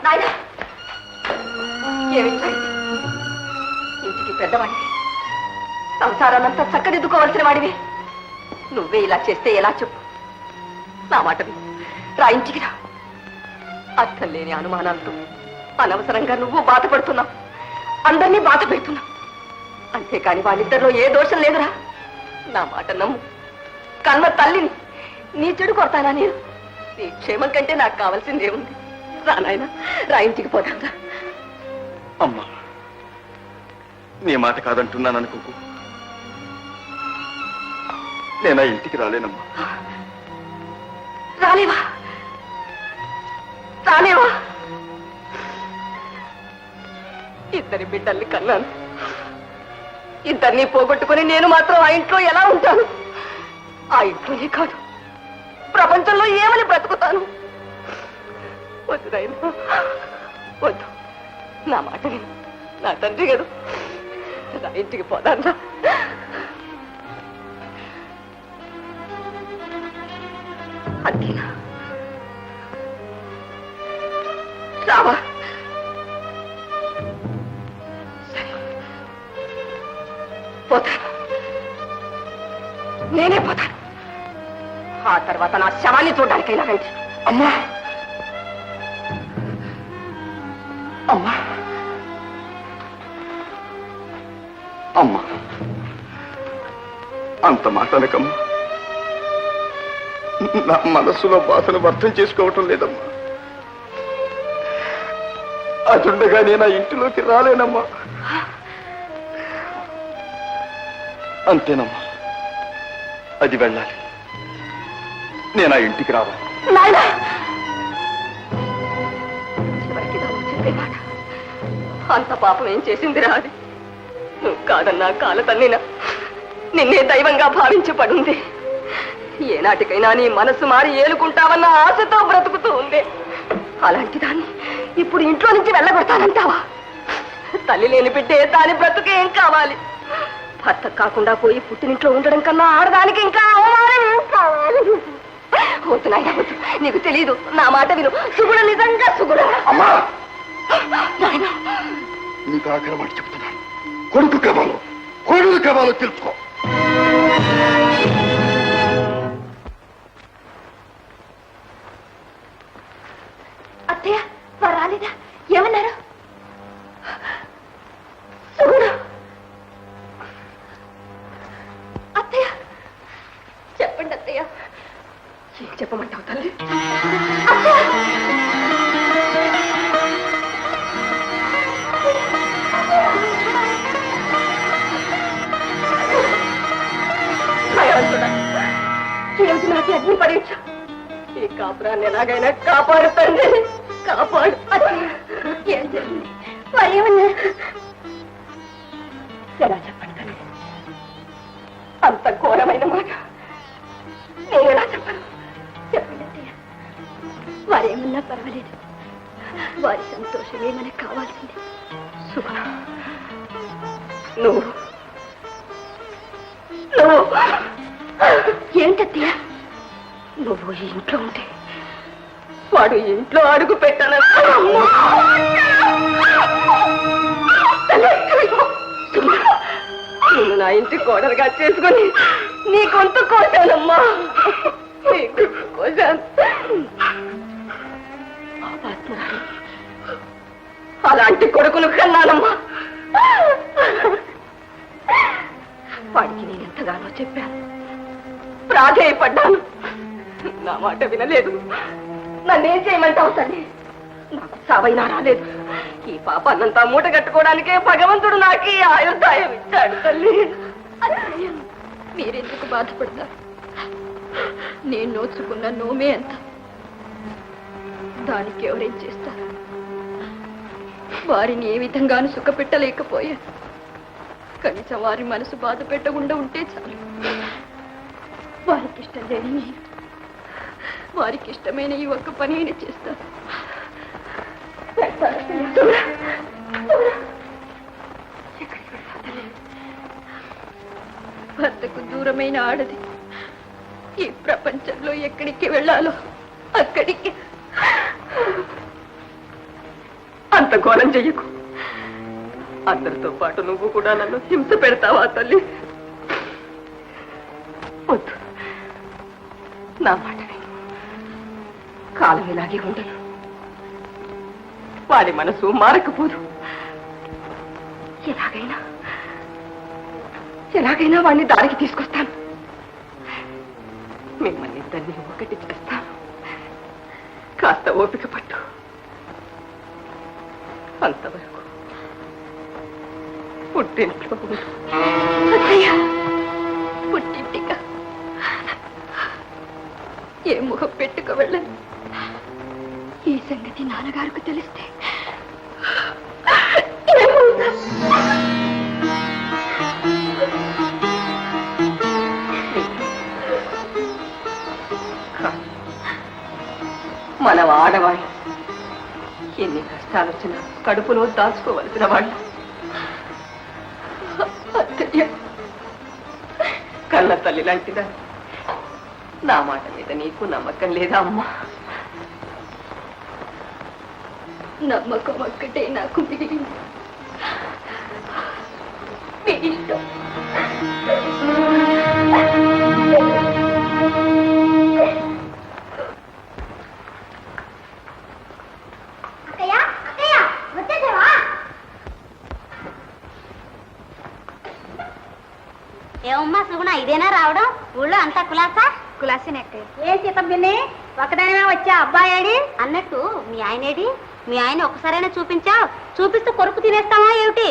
నాయనా ఏమిటి ఇంటికి పెద్దవాడివి, సంసారాన్నంతా చక్కదిద్దుకోవాల్సిన వాడివి. నువ్వే ఇలా చేస్తే ఎలా చెప్పు? నా మాట రా, ఇంటికి రా. అర్థం లేని అనుమానాలతో అనవసరంగా నువ్వు బాధపడుతున్నావు, అందరినీ బాధ పెడుతున్నావు. అంతేకాని వాళ్ళిద్దరిలో ఏ దోషం లేదురా. నా మాట నమ్ము. కన్న తల్లిని నీ చెడు కొడతానా నేను? నీ క్షేమం కంటే నాకు కావాల్సిందేముంది? రా నాయనా, రా, ఇంటికి పోతాందా. అమ్మా, నీ మాట కాదంటున్నాను అనుకోకు. నేనా ఇంటికి రాలేనమ్మా. రాలేవా? రాలేవా? ఇద్దరి బిడ్డల్ని కన్నాను, ఇద్దరిని పోగొట్టుకుని నేను మాత్రం ఆ ఇంట్లో ఎలా ఉంటాను? ఆ ఇంట్లోనే కాదు, ప్రపంచంలో ఏమని బ్రతుకుతాను? వద్దు నాయనా, వద్దు. నా మాట విను, నా తండ్రి గారు. నా ఇంటికి పోదాన్నా. అంతేనా? రావా? పోతాను, నేనే పోతాను. ఆ తర్వాత నా శవాన్ని చూడడానికైనా రండి. అమ్మా, అమ్మా, అమ్మా, అంత మాటలకమ్మా. నా మనస్సులో బాధను అర్థం చేసుకోవటం లేదమ్మా. అదుండగా నేను ఆ ఇంటిలోకి రాలేనమ్మా. అంతేనమ్మా, అది వెళ్ళాలి. నేను ఆ ఇంటికి రావాలి. చివరికి చెప్పే మాట అంత పాపం ఏం చేసిందిరా? అది నువ్వు కాదన్నా కాల తన్నినా నిన్నే దైవంగా భావించి పడుంది. ఏనాటికైనా నీ మనసు మారి ఏలుకుంటావన్న ఆశతో బ్రతుకుతూ ఉంది. అలాంటి దాన్ని ఇప్పుడు ఇంట్లో నుంచి వెళ్ళగొడతానంటావా? తల్లి లేని బిడ్డే దాని బ్రతుకే ఏం కావాలి? భర్త కాకుండా పోయి పుట్టినింట్లో ఉండడం కన్నా ఆడదానికి ఇంకా అవమానం ఏం కావాలి? వద్దు నాయనా, వద్దు. నీకు తెలీదు, నా మాట విను. సుగుణ నిజంగా సుగుణ. అమ్మా, నాయనా, నీకు ఆఖరి మాట చెప్తున్నాను. కొడుకు కావాలో కొడుకు కావాలో తెలుసుకో. అత్తయ్య వారు రాలేదా? ఏమన్నారు? సుగుణ, అత్తయ్య చెప్పండి అత్తయ్య. ఏం చెప్పమంటావు తల్లి? ఏమిటి నాకు అగ్ని పరీక్ష? ఈ కాపురాన్ని ఎలాగైనా కాపాడుతండి, కాపాడు. ఏం జరిగింది? వారు ఏమన్నారు? ఎలా చెప్పండి తల్లి? అంత ఘోరమైన మాట నేను ఎలా చెప్పను? చెప్పండి అత్తయ్య. వారేమన్నా పర్వాలేదు, వారి సంతోషమే మనకు కావాల్సింది. సుగుణ, నువ్వు ఏంటత్తయ్య? నువ్వు ఈ ఇంట్లో ఉంటే వాడు ఇంట్లో అడుగు పెట్టాను. నేను నా ఇంటి కోడలుగా చేసుకుని నీ గొంతు కోశానమ్మా, నీ గొంతు కోశాను. అలాంటి కొడుకును కన్నానమ్మా. వాడికి నేను ఎంతగానో చెప్పాను, ప్రాధేయపడ్డాను. నా మాట వినలేదు. నన్నేం చేయమంటావు తల్లి? నాకు సావైనా రాలేదు. ఈ పాపాన్నంతా మూట కట్టుకోవడానికే భగవంతుడు నాకు ఈ ఆయుర్దాయం ఇచ్చాడు తల్లి. మీరెందుకు బాధపడతారు? నేను నోచుకున్న నోమే అంత, దానికి ఎవరేం చేస్తారు? వారిని ఏ విధంగానూ సుఖపెట్టలేకపోయాను. కనీసం వారి మనసు బాధ పెట్టకుండా ఉంటే చాలు. వారికి ఇష్టం లేని నేను వారికి ఇష్టమైన ఈ ఒక్క పని అయినా చేస్తాను. భర్తకు దూరమైన ఆడది ఈ ప్రపంచంలో ఎక్కడికి వెళ్ళాలో అక్కడికి. అంత ఘోరం చెయ్యకు. అందరితో పాటు నువ్వు కూడా నన్ను హింస పెడతావా తల్లి? వద్దు, నా మాట విను. కాలం ఇలాగే ఉండదు. వాడి మనసు మారకపోదు. ఎలాగైనా వాడిని దారికి తీసుకొస్తాను. మిమ్మల్ని ఇద్దరిని ఒకటి చేస్తాను. కాస్త ఓపిక పట్టు. అంతవరకు పుట్టింట్లో ఉండు. పుట్టింటిగా ఏ ముఖం పెట్టుకు వెళ్ళను. ఈ సంగతి నాన్నగారికి తెలిస్తే మన ఆడవాళ్ళు ఎన్ని కష్టాలు వచ్చినా కడుపులో దాచుకోవలసిన వాళ్ళు. కన్న తల్లి లాంటిదా? నా మాట మీద నీకు నమ్మకం లేదా అమ్మా? నమ్మకం ఒక్కటే నాకు మిగిలింది. మీ ఇష్టం. ఏమమ్మా సుగుణ, ఇదేనా రావడం? ఊళ్ళో అంతా కులాసా? కులాసినే అక్కయ్య. ఏ సీతమ్మిని, ఒకదానివే వచ్చా. అబ్బాయేడి అన్నట్టు మీ ఆయనేడి? మీ ఆయన ఒక్కసారైనా చూపించావు? చూపిస్తూ కొరుకు తినేస్తావా ఏమిటి?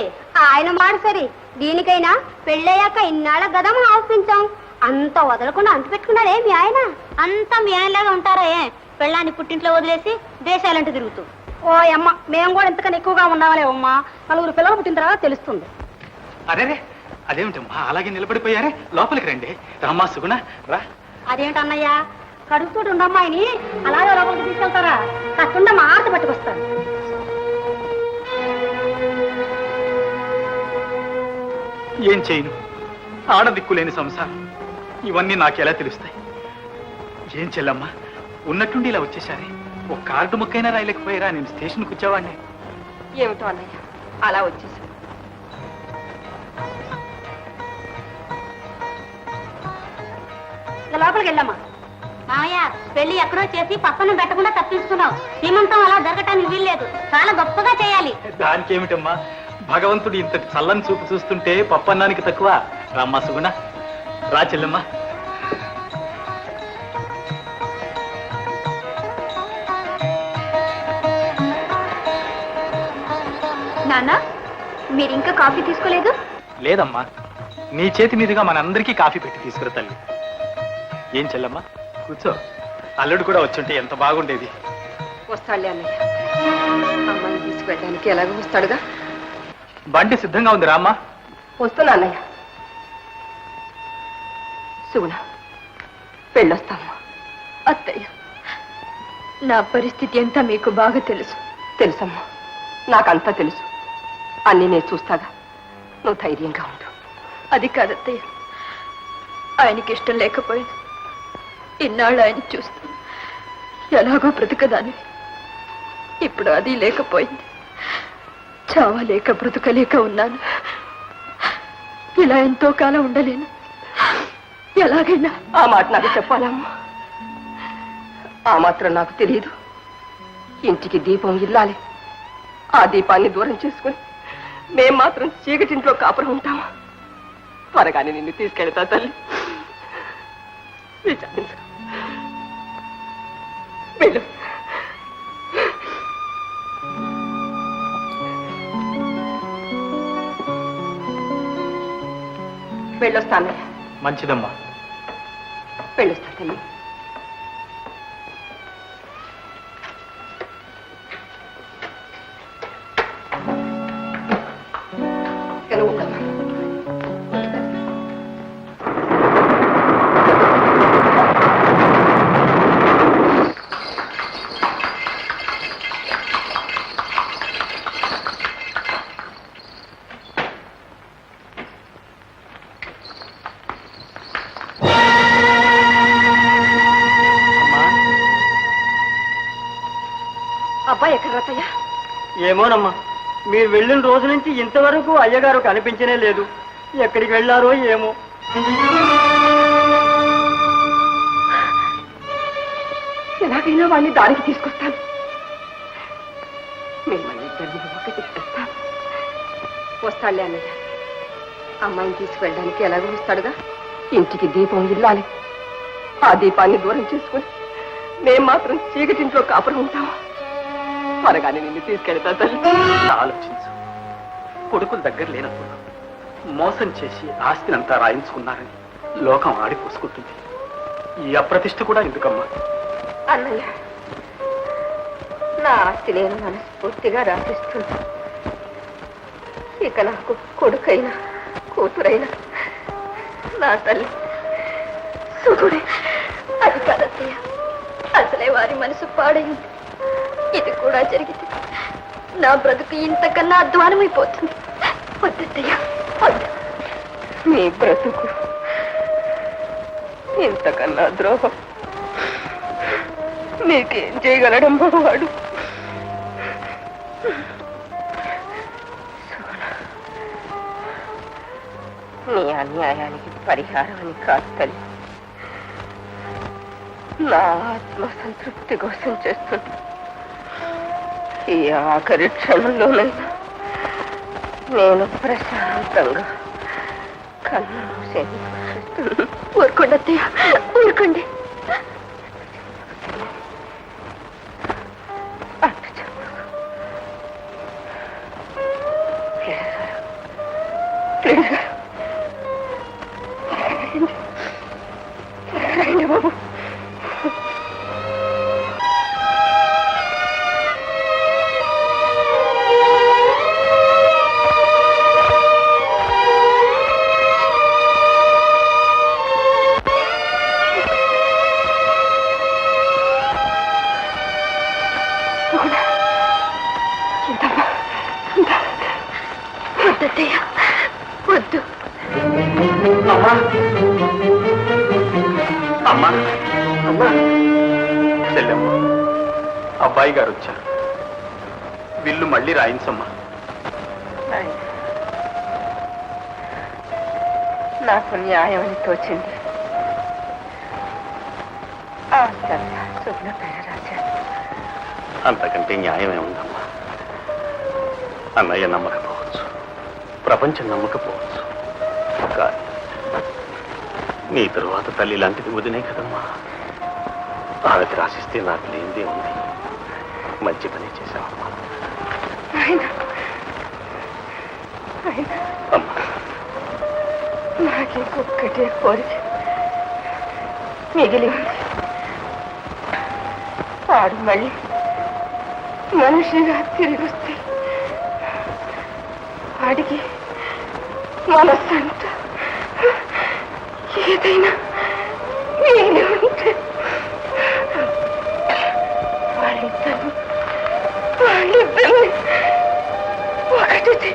ఆయన మాట సరి. దీనికైనా పెళ్ళయ్యాక ఇన్నాళ్ళ గదం ఆపించాం. అంత వదలకుండా అంత పెట్టుకున్నాడే మీ ఆయన. అంతా మీ ఆయనలాగా ఉంటారా? పెళ్ళాన్ని పుట్టింట్లో వదిలేసి దేశాలంటూ తిరుగుతూ. ఓ అమ్మ, మేము కూడా ఇంతకన్నా ఎక్కువగా ఉన్నామలే అమ్మా. 4 పిల్లలు పుట్టిన తర్వాత తెలుస్తుంది. అరే, అదేమిటమ్మా అలాగే నిలబడిపోయారే? లోపలికి రండి. రామ్మా సుగుణ రా. అదేమిటన్నయ్యా, కడుపుతోటి ఉండమ్మాయిని అలాగే లోపలికి తీసుకెళ్తారా? కాకుండా మా ఆట పట్టుకొస్తాను. ఏం చేయను? ఆడదిక్కులేని సంసారం. ఇవన్నీ నాకెలా తెలుస్తాయి? ఏం చెల్లమ్మా, ఉన్నట్టుండి ఇలా వచ్చేసారే. ఒక కార్డు ముక్కైనా రాయలేకపోయారా? నేను స్టేషన్కి వచ్చేవాడిని. ఏమిటో అన్నయ్య, అలా వచ్చేసాను. లోపలికి వెళ్ళమ్మా. మామయ్య, పెళ్లి ఎక్కడో చేసి పక్కన పెట్టకుండా తప్పించుకున్నావు. శ్రీమంతం అలా జరగటానికి వీల్లేదు. చాలా గొప్పగా చేయాలి. దానికేమిటమ్మా, భగవంతుడు ఇంతటి చల్లని చూపు చూస్తుంటే పప్పన్నానికి తక్కువ. రామ్మా సుగుణ రా. చెల్లమ్మా, నాన్న, మీరింకా కాఫీ తీసుకోలేదు? లేదమ్మా, నీ చేతి మీదుగా మనందరికీ కాఫీ పెట్టి తీసుకురా తల్లి. ఏం చెల్లమ్మా, కూర్చో. అల్లుడు కూడా వచ్చుంటే ఎంత బాగుండేది. వస్తాడులే అన్నయ్య. అమ్మాయిని తీసుకువెళ్ళడానికి ఎలాగో వస్తాడుగా. బండి సిద్ధంగా ఉంది రామ్మా. వస్తున్నా అన్నయ్య. సుగుణ, వెళ్ళొస్తామ్మా. అత్తయ్య, నా పరిస్థితి అంతా మీకు బాగా తెలుసు. తెలుసమ్మా, నాకంతా తెలుసు. అన్నీ నేను చూస్తాగా. నువ్వు ధైర్యంగా ఉండు. అది కాదత్తయ్య, ఆయనకి ఇష్టం లేకపోయింది. ఇన్నాళ్ళు ఆయన చూస్తూ ఎలాగో బ్రతకదాన్ని. ఇప్పుడు అది లేకపోయింది. చావలేక బ్రతకలేక ఉన్నాను. ఇలా ఎంతో కాలం ఉండలేను. ఎలాగైనా ఆ మాట నాకు చెప్పాలమ్మా. ఆ మాత్రం నాకు తెలియదు. ఇంటికి దీపం ఇల్లాలి. ఆ దీపాన్ని దూరం చేసుకుని మేం మాత్రం చీకటింట్లో కాపురం ఉంటామా? త్వరగానే నిన్ను తీసుకెళ్తా తల్లి. విచారించు. వెళ్ళు. వెళ్ళొస్తాను. మంచిదమ్మా. వెళ్ళొస్తాను తల్లి. ఉండమ్మా. అబ్బాయి ఎక్కడ రతయ్య? ఏమోనమ్మా మీరు వెళ్ళిన రోజు నుంచి ఇంతవరకు అయ్యగారు కనిపించనే లేదు. ఎక్కడికి వెళ్ళారో ఏమో. ఎలాగైనా వాడిని దారికి తీసుకొస్తాను. మిమ్మల్ని ఇద్దరిని ఒకటి చేస్తాను. వస్తాడులే అన్నయ్య. అమ్మాయిని తీసుకువెళ్ళడానికి ఎలాగో వస్తాడుగా. ఇంటికి దీపం ఇల్లాలి. ఆ దీపాన్ని దూరం చేసుకుని మేం మాత్రం చీకటింట్లో కాపురం ఉంటాం. త్వరగానే నిన్ను తీసుకెళ్తా తల్లి. ఆలోచించు. కొడుకుల దగ్గర లేనప్పుడు మోసం చేసి ఆస్తినంతా రాయించుకున్నారని లోకం ఆడిపోసుకుంటుంది. ఈ అప్రతిష్ఠ కూడా ఎందుకమ్మా? అన్నయ్య, నా ఆస్తి నేను మనస్ఫూర్తిగా రాసిస్తున్నా. ఇక నాకు కొడుకైనా కూతురైనా నా తల్లి సుగుడే. అది కదత్తయ్య, అసలే వారి మనసు పాడైంది. ఇది కూడా జరిగితే నా బ్రతుకు ఇంతకన్నా అధ్వానమైపోతుంది. వద్దత్తయ్య, వద్దు. నీ బ్రతుకు ఇంతకన్నా ద్రోహం నీకేం చేయగలడమ్మా వాడు? నీ అన్యాయానికి పరిహారం అని కాదు తల్లి, నా ఆత్మ సంతృప్తి కోసం చేస్తుంది. ఈ ఆఖరి క్షణంలోనైనా నేను ప్రశాంతంగా కన్ను మూసేది. ఊరుకోండి అత్తయ్య, ఊరుకోండి. అట్టు చెప్పు. ప్లీజ్ రండి బాబు. వద్దత్తయ్య, వద్దు. అమ్మా అమ్మా అమ్మా చెల్లెమ్మ, అబ్బాయి గారు వచ్చారు. విల్లు మళ్ళీ రాయించమ్మా. నాకు న్యాయం అని తోచింది. శుభ్ర పేరు రాశాను. అంతకంటే న్యాయమే ఉందమ్మా. అన్నయ్య నమ్మకపోవచ్చు, ప్రపంచం నమ్మకపోవచ్చు, కానీ నీ తరువాత తల్లి లాంటిది వదినే కదమ్మా. ఆమెకి రాసిస్తే నాకు లేనిదే ఉంది. మంచి పని చేశావమ్మా. అమ్మా, నాకే ఒక్కటే కోరిక మిగిలి ఉంది. వాడు మళ్ళీ మనిషిగా తిరిగి వస్తే వాడికి మనస్సంట ఏదైనా మిగిలి ఉంటే వాళ్ళిద్దరిని ఒకటి